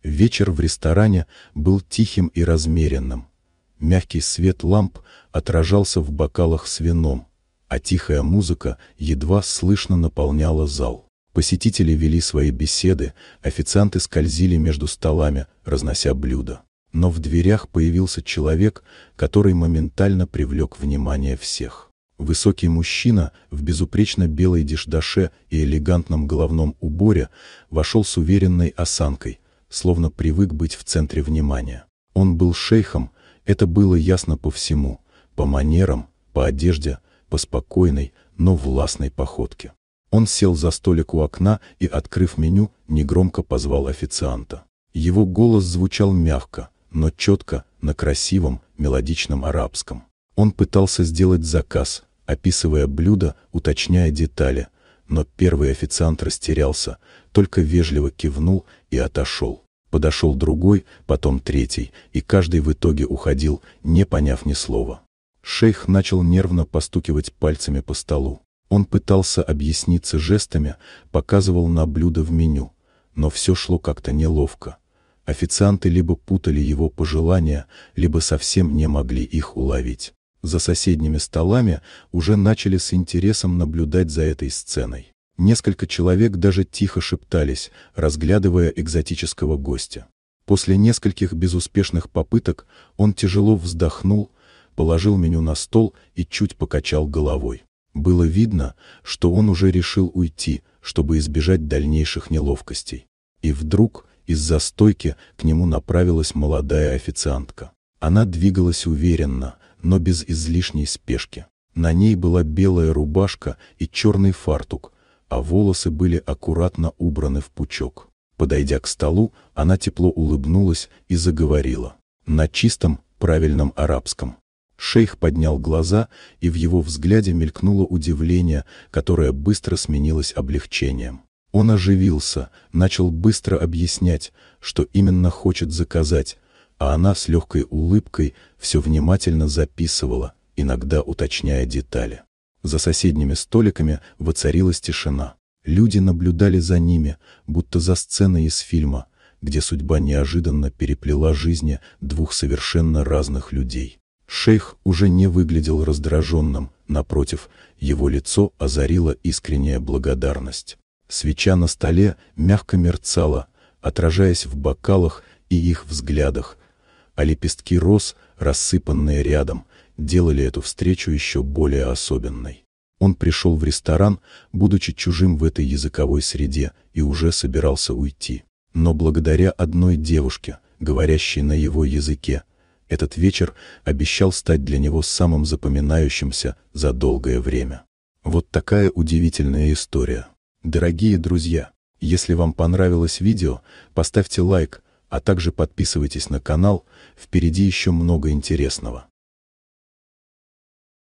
Вечер в ресторане был тихим и размеренным. Мягкий свет ламп отражался в бокалах с вином, а тихая музыка едва слышно наполняла зал. Посетители вели свои беседы, официанты скользили между столами, разнося блюда. Но в дверях появился человек, который моментально привлек внимание всех. Высокий мужчина в безупречно белой дешдаше и элегантном головном уборе вошел с уверенной осанкой, словно привык быть в центре внимания. Он был шейхом, это было ясно по всему, по манерам, по одежде, по спокойной, но властной походке. Он сел за столик у окна и, открыв меню, негромко позвал официанта. Его голос звучал мягко, но четко, на красивом, мелодичном арабском. Он пытался сделать заказ, описывая блюдо, уточняя детали, но первый официант растерялся, только вежливо кивнул и отошел. Подошел другой, потом третий, и каждый в итоге уходил, не поняв ни слова. Шейх начал нервно постукивать пальцами по столу. Он пытался объясниться жестами, показывал на блюдо в меню, но все шло как-то неловко. Официанты либо путали его пожелания, либо совсем не могли их уловить. За соседними столами уже начали с интересом наблюдать за этой сценой. Несколько человек даже тихо шептались, разглядывая экзотического гостя. После нескольких безуспешных попыток он тяжело вздохнул, положил меню на стол и чуть покачал головой. Было видно, что он уже решил уйти, чтобы избежать дальнейших неловкостей. И вдруг из-за стойки к нему направилась молодая официантка. Она двигалась уверенно, но без излишней спешки. На ней была белая рубашка и черный фартук, а волосы были аккуратно убраны в пучок. Подойдя к столу, она тепло улыбнулась и заговорила. На чистом, правильном арабском. Шейх поднял глаза, и в его взгляде мелькнуло удивление, которое быстро сменилось облегчением. Он оживился, начал быстро объяснять, что именно хочет заказать, а она с легкой улыбкой все внимательно записывала, иногда уточняя детали. За соседними столиками воцарилась тишина. Люди наблюдали за ними, будто за сценой из фильма, где судьба неожиданно переплела жизни двух совершенно разных людей. Шейх уже не выглядел раздраженным, напротив, его лицо озарила искренняя благодарность. Свеча на столе мягко мерцала, отражаясь в бокалах и их взглядах, а лепестки роз, рассыпанные рядом, делали эту встречу еще более особенной. Он пришел в ресторан, будучи чужим в этой языковой среде, и уже собирался уйти. Но благодаря одной девушке, говорящей на его языке, этот вечер обещал стать для него самым запоминающимся за долгое время. Вот такая удивительная история. Дорогие друзья, если вам понравилось видео, поставьте лайк, а также подписывайтесь на канал, впереди еще много интересного.